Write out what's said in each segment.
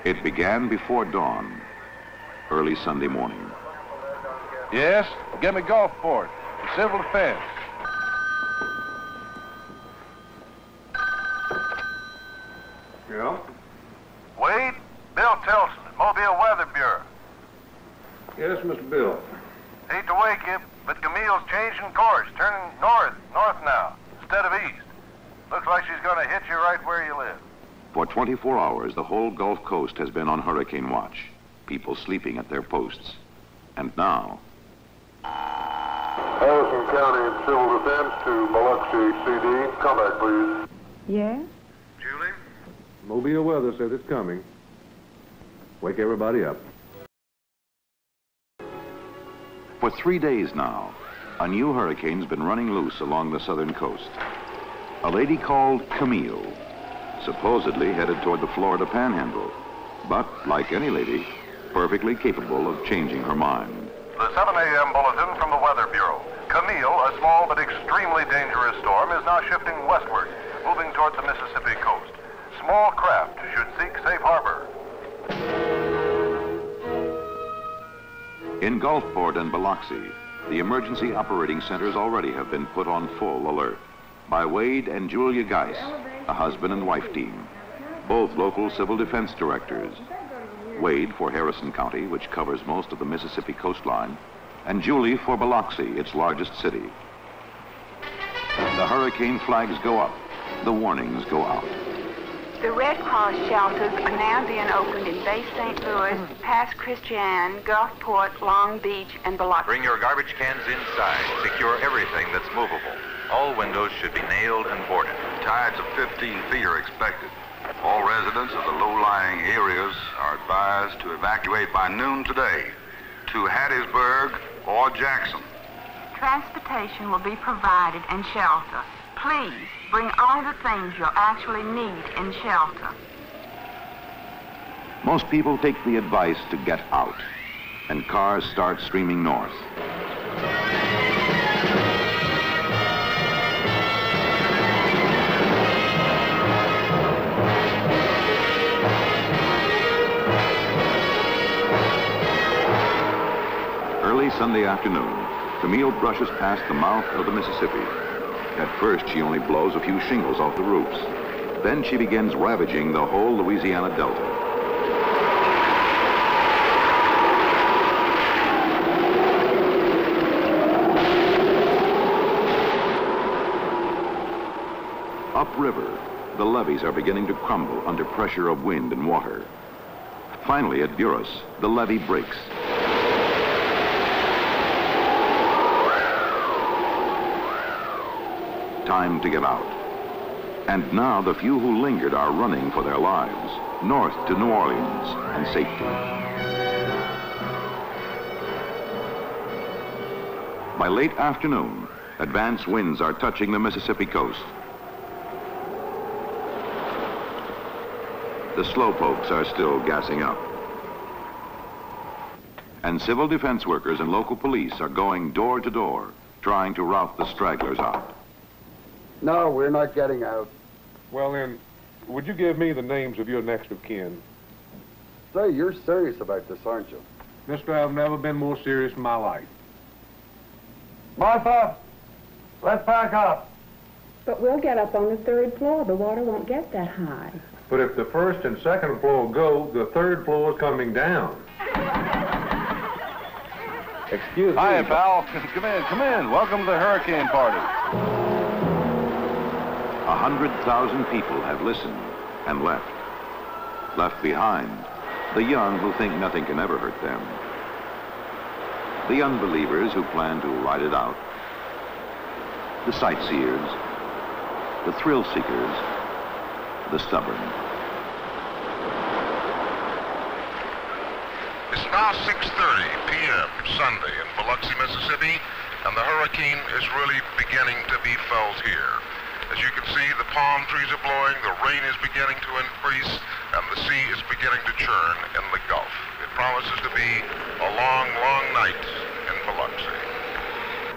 It began before dawn, early Sunday morning. Yes, get me Gulfport, civil defense. Yeah? Wade, Bill Tilson, Mobile Weather Bureau. Yes, Mr. Bill. Hate to wake you, but Camille's changing course, turning north now, instead of east. Looks like she's going to hit you right where you live. For 24 hours, the whole Gulf Coast has been on hurricane watch, people sleeping at their posts. And now... Harrison County Civil Defense to Biloxi CD. Come back, please. Yeah? Julie? Mobile Weather says it's coming. Wake everybody up. For 3 days now, a new hurricane's been running loose along the southern coast. A Lady Called Camille, supposedly headed toward the Florida Panhandle, but, like any lady, perfectly capable of changing her mind. The 7 a.m. bulletin from the Weather Bureau. Camille, a small but extremely dangerous storm, is now shifting westward, moving toward the Mississippi coast. Small craft should seek safe harbor. In Gulfport and Biloxi, the emergency operating centers already have been put on full alert by Wade and Julia Geis, a husband and wife team, both local civil defense directors. Wade for Harrison County, which covers most of the Mississippi coastline, and Julie for Biloxi, its largest city. The hurricane flags go up, the warnings go out. The Red Cross shelters are now being opened in Bay St. Louis, Pass Christian, Gulfport, Long Beach, and Biloxi. Bring your garbage cans inside. Secure everything that's movable. All windows should be nailed and boarded. Tides of 15 feet are expected. All residents of the low-lying areas are advised to evacuate by noon today to Hattiesburg or Jackson. Transportation will be provided and shelter. Please bring all the things you'll actually need in shelter. Most people take the advice to get out, and cars start streaming north. Early Sunday afternoon, Camille brushes past the mouth of the Mississippi. At first, she only blows a few shingles off the roofs. Then she begins ravaging the whole Louisiana Delta. Upriver, the levees are beginning to crumble under pressure of wind and water. Finally, at Buras, the levee breaks. Time to get out. And now the few who lingered are running for their lives, north to New Orleans and safety. By late afternoon, advance winds are touching the Mississippi coast. The slowpokes are still gassing up. And civil defense workers and local police are going door to door, trying to rout the stragglers out. No, we're not getting out. Well, then, would you give me the names of your next of kin? Say, you're serious about this, aren't you? Mister, I've never been more serious in my life. Martha, let's pack up. But we'll get up on the 3rd floor. The water won't get that high. But if the 1st and 2nd floor go, the 3rd floor is coming down. Excuse me. Hi, pal. Come in. Welcome to the hurricane party. 100,000 people have listened and left. Left behind, the young who think nothing can ever hurt them. The unbelievers who plan to ride it out. The sightseers, the thrill seekers, the stubborn. It's now 6:30 p.m. Sunday in Biloxi, Mississippi, and the hurricane is really beginning to be felt here. As you can see, the palm trees are blowing, the rain is beginning to increase, and the sea is beginning to churn in the Gulf. It promises to be a long, long night in Biloxi.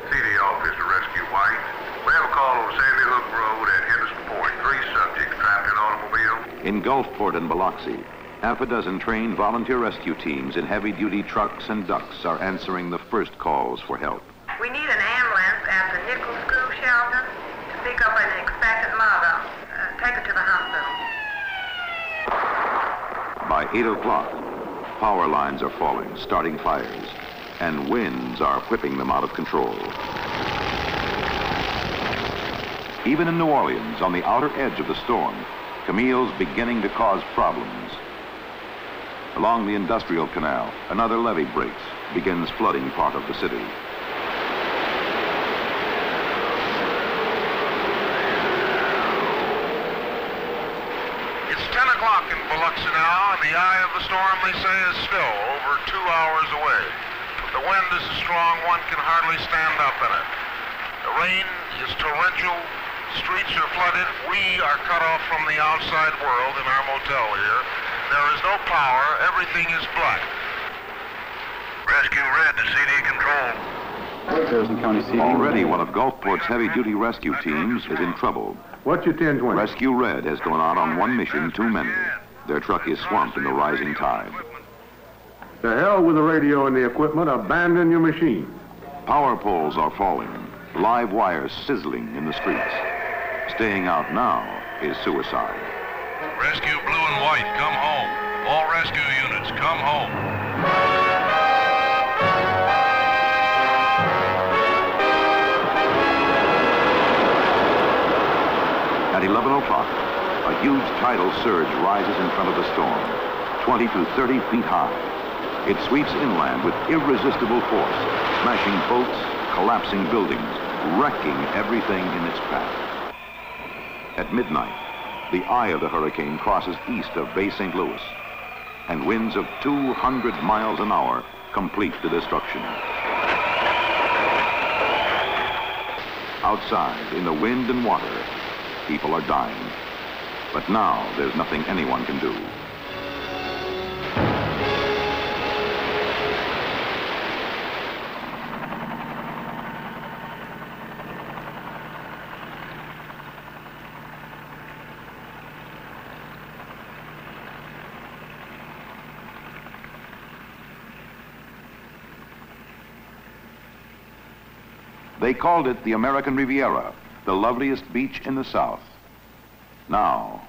CD office to rescue White. We have a call on Sandy Hook Road at Henderson Point. 3 subjects trapped in automobile. In Gulfport and Biloxi, Half a dozen trained volunteer rescue teams in heavy-duty trucks and ducks are answering the first calls for help. We need an ambulance at the Nickel School shelter to pick up an expectant mother. Take her to the hospital. By 8 o'clock, power lines are falling, starting fires, and winds are whipping them out of control. Even in New Orleans, on the outer edge of the storm, Camille's beginning to cause problems. Along the industrial canal, another levee breaks, begins flooding part of the city. It's 10 o'clock in Biloxi now, and the eye of the storm, they say, is still over 2 hours away. The wind is so strong one can hardly stand up in it. The rain is torrential. Streets are flooded. We are cut off from the outside world in our motel here. There is no power. Everything is black. Rescue Red to CD control. Already one of Gulfport's heavy-duty rescue teams is in trouble. What's your 1020? Rescue Red has gone out on one mission too many. Their truck is swamped in the rising tide. To hell with the radio and the equipment. Abandon your machine. Power poles are falling. Live wires sizzling in the streets. Staying out now is suicide. Rescue Blue and White, come home. All rescue units, come home. At 11 o'clock, a huge tidal surge rises in front of the storm, 20 to 30 feet high. It sweeps inland with irresistible force, smashing boats, collapsing buildings, wrecking everything in its path. At midnight, the eye of the hurricane crosses east of Bay St. Louis, and winds of 200 miles an hour complete the destruction. Outside, in the wind and water, people are dying. But now, there's nothing anyone can do. They called it the American Riviera, the loveliest beach in the South. Now,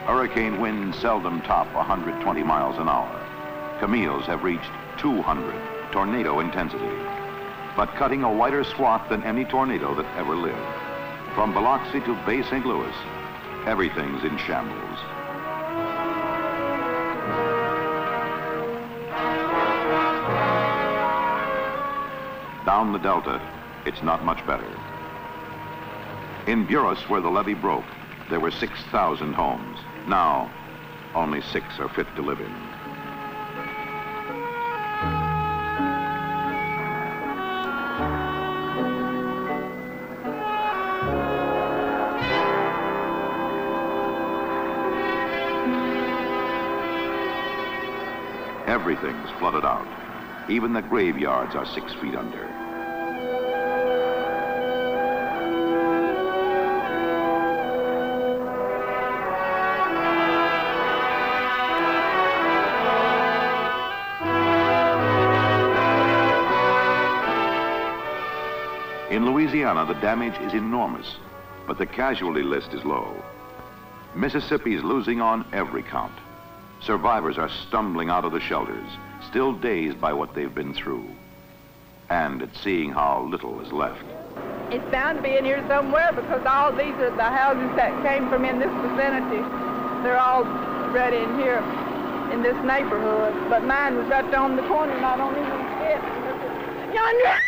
hurricane winds seldom top 120 miles an hour. Camille's have reached 200, tornado intensity, but cutting a wider swath than any tornado that ever lived. From Biloxi to Bay St. Louis, everything's in shambles. Down the Delta, it's not much better. In Buras, where the levee broke, there were 6,000 homes. Now, only 6 are fit to live in. Everything's flooded out. Even the graveyards are 6 feet under. In Louisiana, the damage is enormous, but the casualty list is low. Mississippi's losing on every count. Survivors are stumbling out of the shelters, still dazed by what they've been through, and at seeing how little is left. It's bound to be in here somewhere because all these are the houses that came from in this vicinity. They're all right in here, in this neighborhood. But mine was right on the corner, and I don't even see it. Yonder!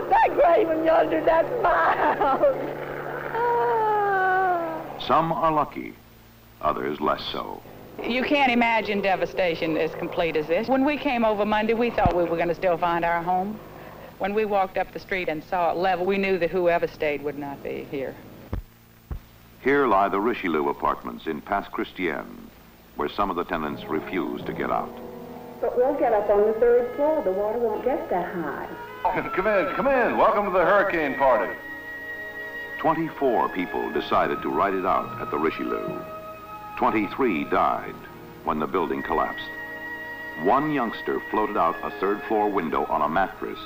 That grave one yonder, that's my house. Some are lucky, others less so. You can't imagine devastation as complete as this. When we came over Monday, we thought we were going to still find our home. When we walked up the street and saw it level, we knew that whoever stayed would not be here. Here lie the Richelieu apartments in Pass Christian, where some of the tenants refuse to get out. But we'll get up on the 3rd floor. The water won't get that high. Come in. Welcome to the hurricane party. 24 people decided to ride it out at the Richelieu. 23 died when the building collapsed. One youngster floated out a 3rd floor window on a mattress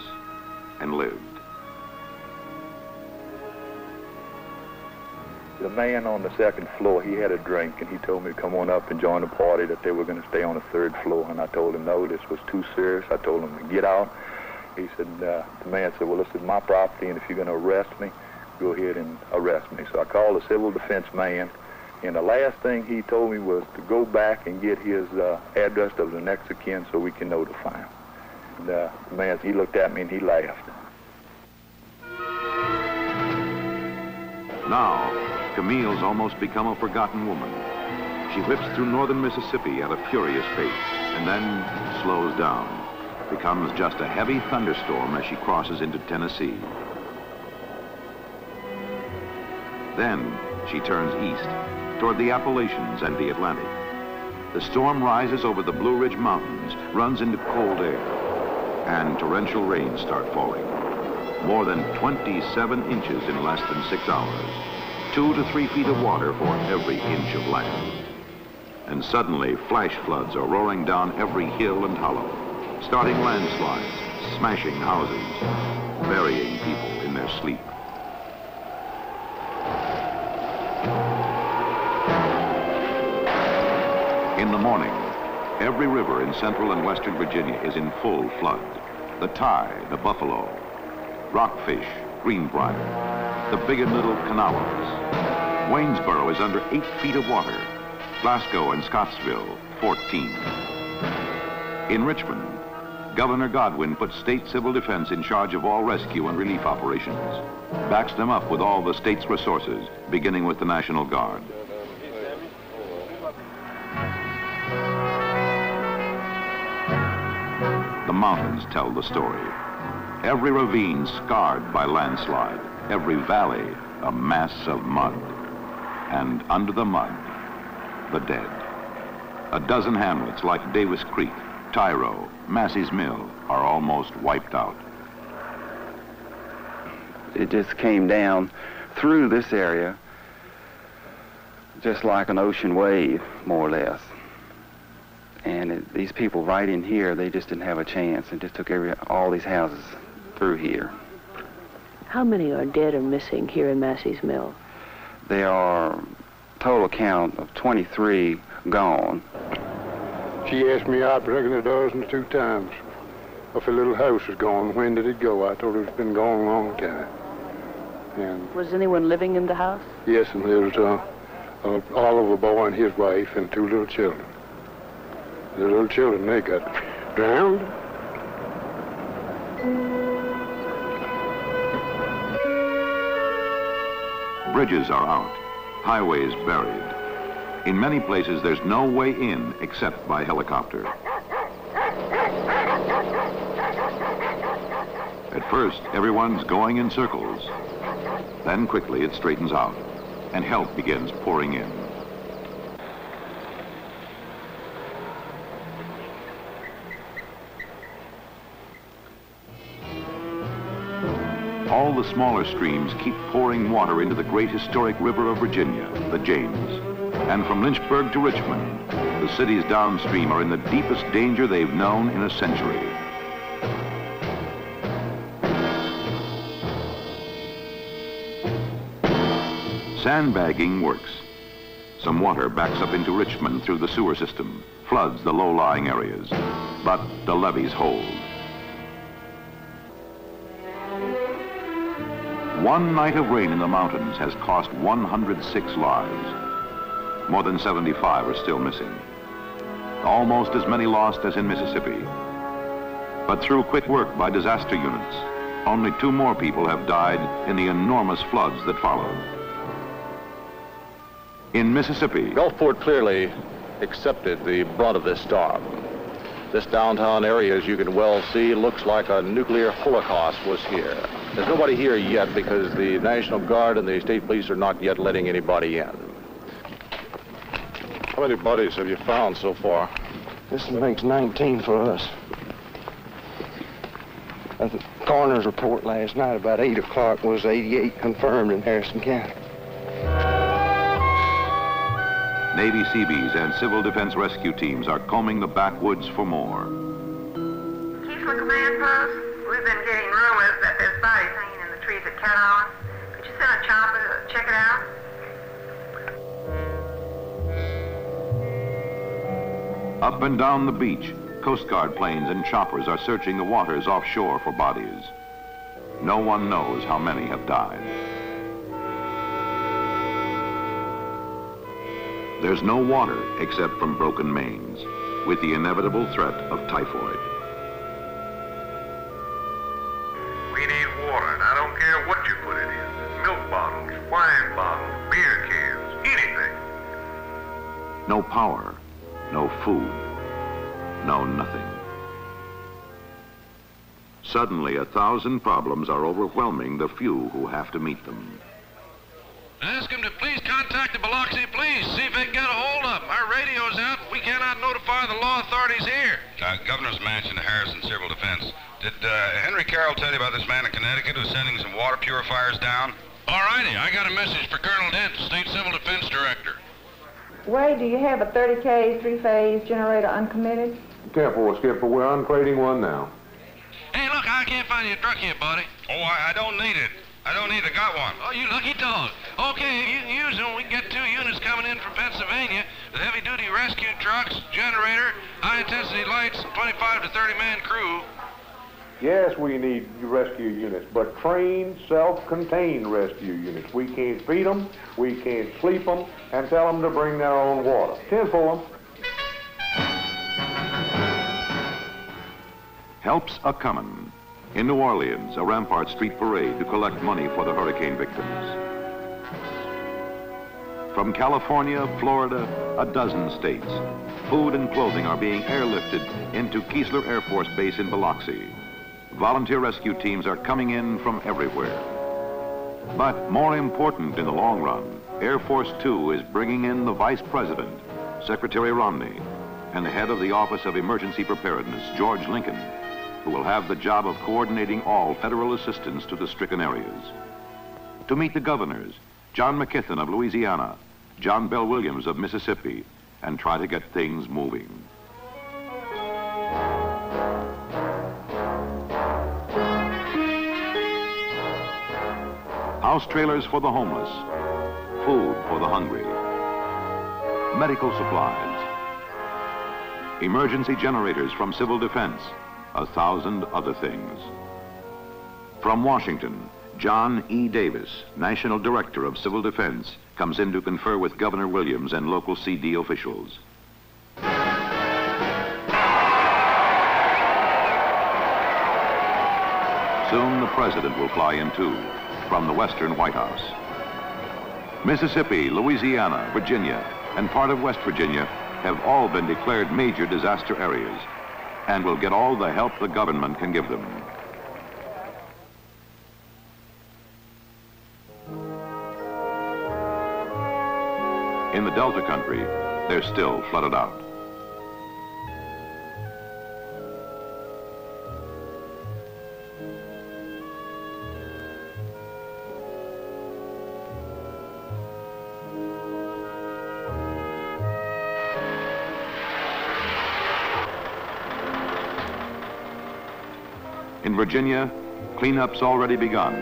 and lived. The man on the 2nd floor, he had a drink, and he told me to come on up and join the party, that they were going to stay on the 3rd floor. And I told him, no, this was too serious. I told him to get out. He said, the man said, well, this is my property, and if you're going to arrest me, go ahead and arrest me. So I called the civil defense man, and the last thing he told me was to go back and get his address of the next of kin so we can notify him. And the man, he looked at me and he laughed. Now, Camille's almost become a forgotten woman. She whips through northern Mississippi at a furious pace and then slows down, becomes just a heavy thunderstorm as she crosses into Tennessee. Then she turns east toward the Appalachians and the Atlantic. The storm rises over the Blue Ridge Mountains, runs into cold air, and torrential rains start falling. More than 27 inches in less than 6 hours. 2 to 3 feet of water for every inch of land. And suddenly, flash floods are roaring down every hill and hollow, starting landslides, smashing houses, burying people in their sleep. In the morning, every river in central and western Virginia is in full flood. The Ty, the Buffalo, Rockfish, Greenbrier, the Big and Little Kanawhas. Waynesboro is under 8 feet of water. Glasgow and Scottsville, 14. In Richmond, Governor Godwin put state civil defense in charge of all rescue and relief operations, backs them up with all the state's resources, beginning with the National Guard. The mountains tell the story. Every ravine scarred by landslide, every valley a mass of mud. And under the mud, the dead. A dozen hamlets like Davis Creek, Tyro, Massey's Mill are almost wiped out. It just came down through this area just like an ocean wave, more or less. And these people right in here, they just didn't have a chance, and just took all these houses through here. How many are dead or missing here in Massey's Mill? There are total count of 23 gone. She asked me out, I reckon, 12 or 2 times if a little house was gone. When did it go? I told her it's been gone a long time. And was anyone living in the house? Yes, and there was Oliver boy and his wife and 2 little children. The little children, they got drowned. Bridges are out, highways buried. In many places, there's no way in except by helicopter. At first, everyone's going in circles. Then quickly it straightens out, and help begins pouring in. All the smaller streams keep pouring water into the great historic river of Virginia, the James. And from Lynchburg to Richmond, the cities downstream are in the deepest danger they've known in a century. Sandbagging works. Some water backs up into Richmond through the sewer system, floods the low-lying areas, but the levees hold. One night of rain in the mountains has cost 106 lives. More than 75 are still missing. Almost as many lost as in Mississippi. But through quick work by disaster units, only 2 more people have died in the enormous floods that followed. In Mississippi, Gulfport clearly accepted the brunt of this storm. This downtown area, as you can well see, looks like a nuclear holocaust was here. There's nobody here yet because the National Guard and the state police are not yet letting anybody in. How many bodies have you found so far? This makes 19 for us. The coroner's report last night about 8 o'clock was 88 confirmed in Harrison County. Navy Seabees and civil defense rescue teams are combing the backwoods for more. Keesler Command Post, we've been getting rumors that there's bodies hanging in the trees at Catalan. Could you send a chopper to check it out? Up and down the beach, Coast Guard planes and choppers are searching the waters offshore for bodies. No one knows how many have died. There's no water except from broken mains, with the inevitable threat of typhoid. We need water, and I don't care what you put it in. Milk bottles, wine bottles, beer cans, anything. No power, no food, no nothing. Suddenly, 1,000 problems are overwhelming the few who have to meet them. Ask them to please contact the Biloxi Police, see if they can get a hold of them. Our radio's out. We cannot notify the law authorities here. Governor's Mansion, Harrison Civil Defense. Did Henry Carroll tell you about this man in Connecticut who's sending some water purifiers down? All righty, I got a message for Colonel Dent, State Civil Defense Director. Wade, do you have a 30K three-phase generator uncommitted? 10-4, Skipper. We're uncrating one now. Hey, look, I can't find your truck here, buddy. Oh, I don't need it. I don't need it. Got one. Oh, you lucky dog. Okay, if you can use them, we can get 2 units coming in from Pennsylvania with heavy-duty rescue trucks, generator, high-intensity lights, 25 to 30-man crew. Yes, we need rescue units, but trained, self-contained rescue units. We can't feed them, we can't sleep them, and tell them to bring their own water. 10-4. Help's a-comin'. In New Orleans, a Rampart Street parade to collect money for the hurricane victims. From California, Florida, a dozen states, food and clothing are being airlifted into Keesler Air Force Base in Biloxi. Volunteer rescue teams are coming in from everywhere. But more important in the long run, Air Force 2 is bringing in the Vice President, Secretary Romney, and the head of the Office of Emergency Preparedness, George Lincoln, who will have the job of coordinating all federal assistance to the stricken areas. To meet the governors, John McKithen of Louisiana, John Bell Williams of Mississippi, and try to get things moving. House trailers for the homeless, food for the hungry, medical supplies, emergency generators from civil defense, 1,000 other things. From Washington, John E. Davis, National Director of Civil Defense, comes in to confer with Governor Williams and local CD officials. Soon the President will fly in too, from the Western White House. Mississippi, Louisiana, Virginia, and part of West Virginia have all been declared major disaster areas and will get all the help the government can give them. In the Delta country, they're still flooded out. In Virginia, cleanup's already begun.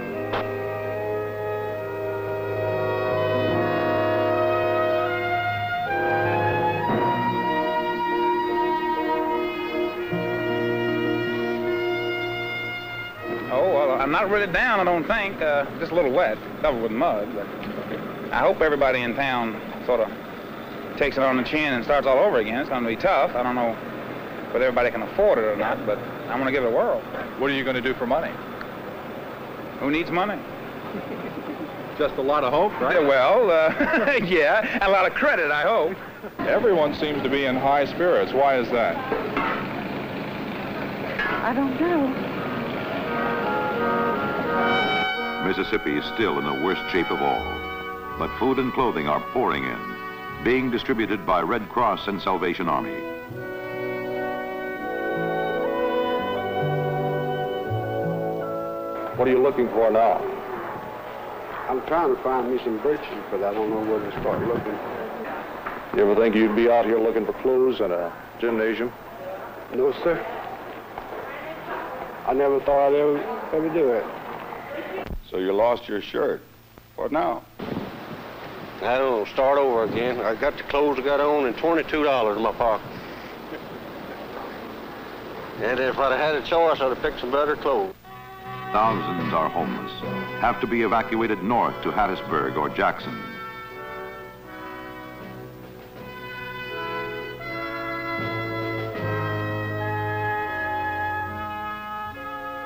Oh, well, I'm not really down, I don't think. Just a little wet, covered with mud. But I hope everybody in town sort of takes it on the chin and starts all over again. It's going to be tough. I don't know whether everybody can afford it or not, but I'm going to give it a whirl. What are you going to do for money? Who needs money? Just a lot of hope, right? Well, yeah, and a lot of credit, I hope. Everyone seems to be in high spirits. Why is that? I don't know. Mississippi is still in the worst shape of all, but food and clothing are pouring in, being distributed by Red Cross and Salvation Army. What are you looking for now? I'm trying to find me some britches, but I don't know where to start looking. You ever think you'd be out here looking for clues in a gymnasium? No, sir. I never thought I'd ever do it. So you lost your shirt. What now? I don't know, start over again. I got the clothes I got on and $22 in my pocket. And if I'd have had a choice, I'd have picked some better clothes. Thousands are homeless, have to be evacuated north to Hattiesburg or Jackson.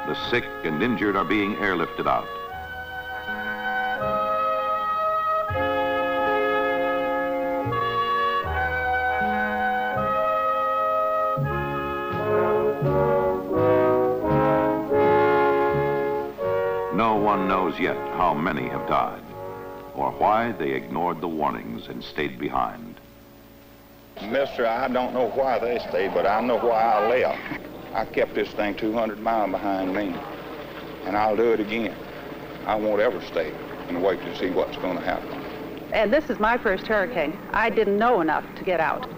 The sick and injured are being airlifted out. No one knows yet how many have died, or why they ignored the warnings and stayed behind. Mister, I don't know why they stayed, but I know why I left. I kept this thing 200 miles behind me, and I'll do it again. I won't ever stay and wait to see what's going to happen. And this is my first hurricane. I didn't know enough to get out.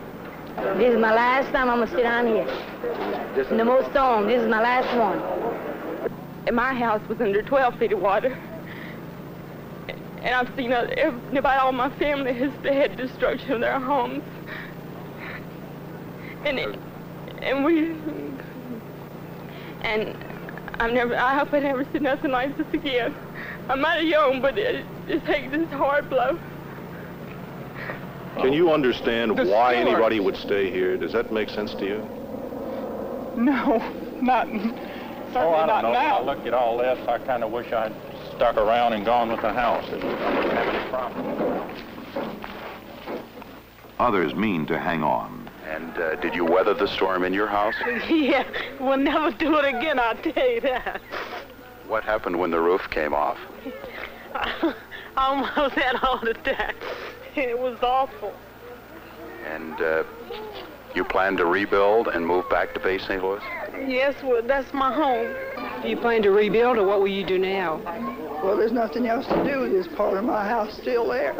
This is my last time I'm going to sit down here. In the most storm, this is my last one. And my house was under 12 feet of water. And I've seen about all my family has had destruction of their homes. And I hope I never see nothing like this again. I'm mighty young, but it takes this hard blow. Can you understand why anybody would stay here? Does that make sense to you? No, not. Oh, I don't know. When I look at all this, I kind of wish I'd stuck around and gone with the house. It wouldn't have any problem. Others mean to hang on. And did you weather the storm in your house? Yeah, we'll never do it again, I'll tell you that. What happened when the roof came off? I almost had a heart attack. It was awful. And you plan to rebuild and move back to Bay St. Louis? Yes, well, that's my home. Do you plan to rebuild, or what will you do now? Well, there's nothing else to do. There's part of my house still there.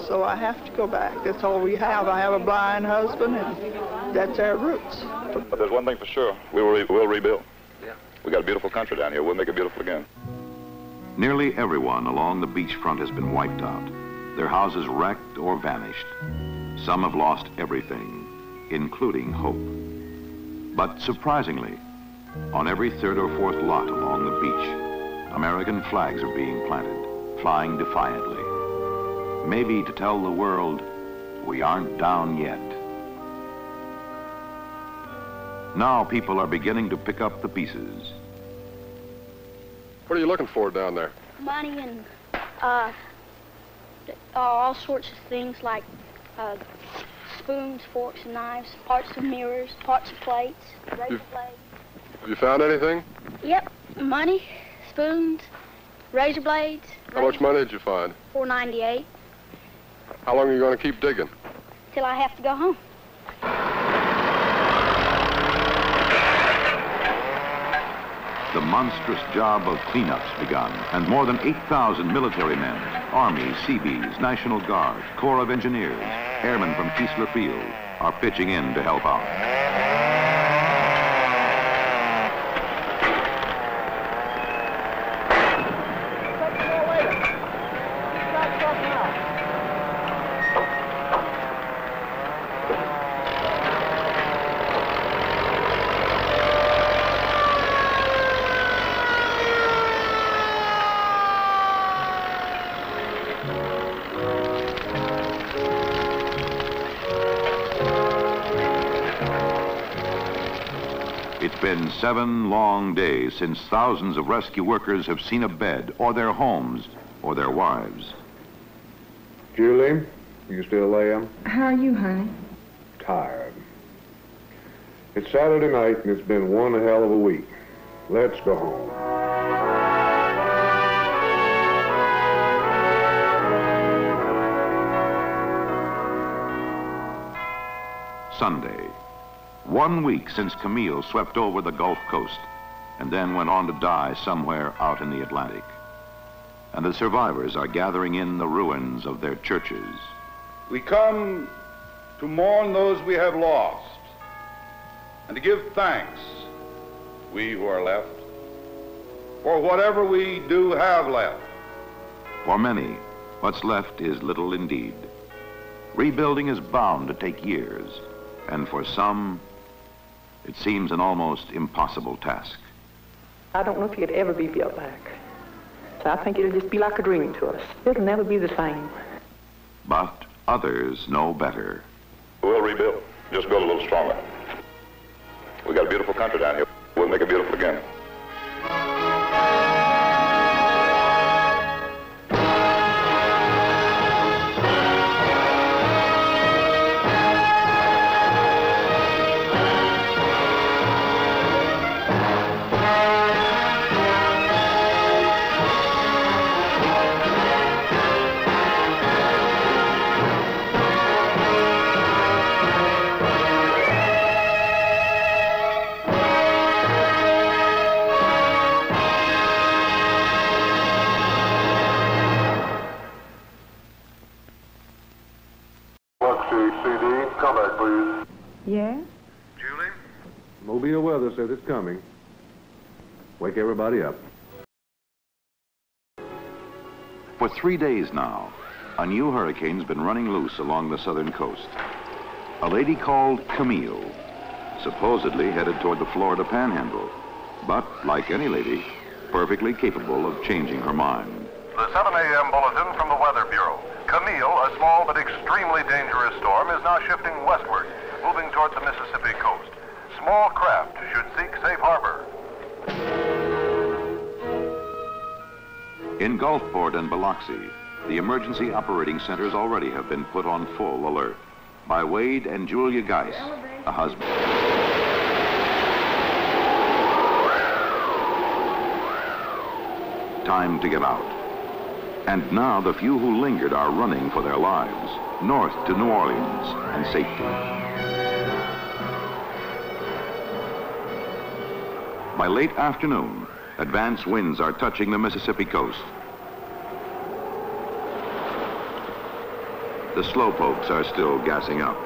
So I have to go back. That's all we have. I have a blind husband, and that's our roots. But there's one thing for sure. We'll rebuild. Yeah. We got a beautiful country down here. We'll make it beautiful again. Nearly everyone along the beachfront has been wiped out. Their houses wrecked or vanished. Some have lost everything, including hope. But surprisingly, on every third or fourth lot along the beach, American flags are being planted, flying defiantly. Maybe to tell the world, we aren't down yet. Now people are beginning to pick up the pieces. What are you looking for down there? Money and all sorts of things like spoons, forks, and knives, parts of mirrors, parts of plates, razor blades. Have you found anything? Yep, money, spoons, razor blades. How much money did you find? $4.98. How long are you going to keep digging? Till I have to go home. The monstrous job of cleanup's begun, and more than 8,000 military men, Army, Seabees, National Guard, Corps of Engineers, airmen from Keesler Field, are pitching in to help out. been 7 long days since thousands of rescue workers have seen a bed, or their homes, or their wives. Julie, you still there? How are you, honey? Tired. It's Saturday night and it's been one hell of a week. Let's go home. Sunday. 1 week since Camille swept over the Gulf Coast and then went on to die somewhere out in the Atlantic. And the survivors are gathering in the ruins of their churches. We come to mourn those we have lost and to give thanks, we who are left, for whatever we do have left. For many, what's left is little indeed. Rebuilding is bound to take years, and for some, it seems an almost impossible task. I don't know if it could ever be built back. So I think it'll just be like a dream to us. It'll never be the same. But others know better. We'll rebuild. Just build a little stronger. We got a beautiful country down here. We'll make it beautiful again. Yeah? Julie? Mobile weather says it's coming. Wake everybody up. For 3 days now, a new hurricane's been running loose along the southern coast. A Lady Called Camille, supposedly headed toward the Florida Panhandle, but, like any lady, perfectly capable of changing her mind. The 7 a.m. bulletin from the Weather Bureau. Camille, a small but extremely dangerous storm, is now shifting westward, moving toward the Mississippi coast. Small craft should seek safe harbor. In Gulfport and Biloxi, the emergency operating centers already have been put on full alert by Wade and Julia Geis, a husband. Time to get out. And now the few who lingered are running for their lives, north to New Orleans and safety. By late afternoon, advance winds are touching the Mississippi coast. The slowpokes are still gassing up.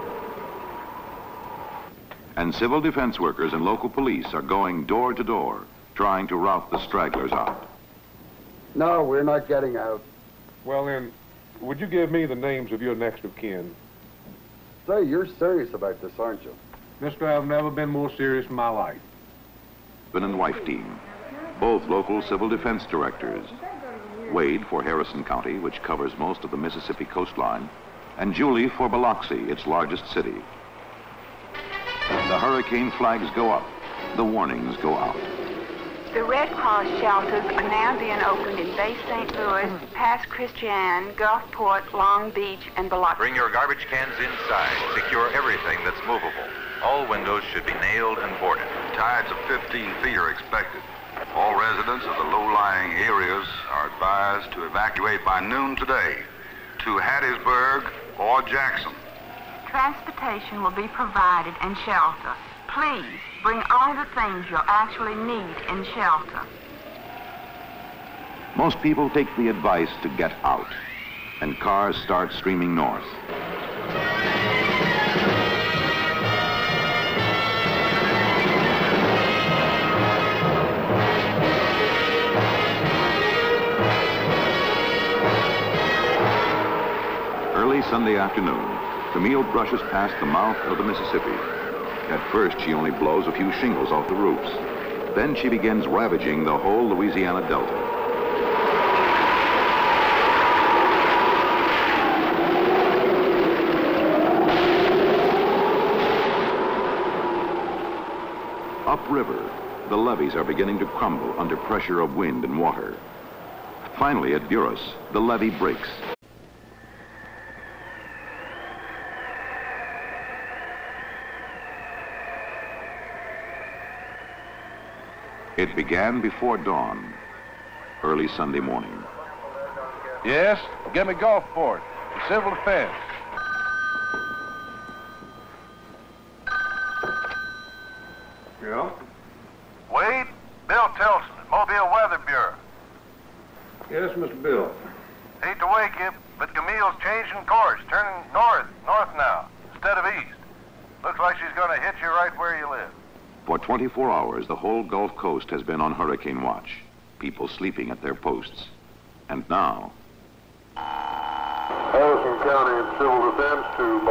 And civil defense workers and local police are going door to door, trying to rout the stragglers out. No, we're not getting out. Well then, would you give me the names of your next of kin? Say, you're serious about this, aren't you? Mister, I've never been more serious in my life. Husband and wife team, both local civil defense directors. Wade for Harrison County, which covers most of the Mississippi coastline, and Julie for Biloxi, its largest city. The hurricane flags go up, the warnings go out. The Red Cross shelters are now being opened in Bay St. Louis, Pass Christian, Gulfport, Long Beach, and Biloxi. Bring your garbage cans inside. Secure everything that's movable. All windows should be nailed and boarded. Tides of 15 feet are expected. All residents of the low-lying areas are advised to evacuate by noon today to Hattiesburg or Jackson. Transportation will be provided and shelter. Please bring all the things you'll actually need in shelter. Most people take the advice to get out, and cars start streaming north. Early Sunday afternoon, Camille brushes past the mouth of the Mississippi. At first, she only blows a few shingles off the roofs. Then she begins ravaging the whole Louisiana Delta. upriver, the levees are beginning to crumble under pressure of wind and water. Finally, at Buras, the levee breaks. It began before dawn, early Sunday morning. Yes? Get me Gulfport, civil defense. Yeah? Wade, Bill Tilson, Mobile Weather Bureau. Yes, Mr. Bill. Hate to wake you, but Camille's changing course, turning north now, instead of east. Looks like she's going to hit you right where you live. For 24 hours, the whole Gulf Coast has been on hurricane watch, people sleeping at their posts. And now... Harrison County Civil Defense to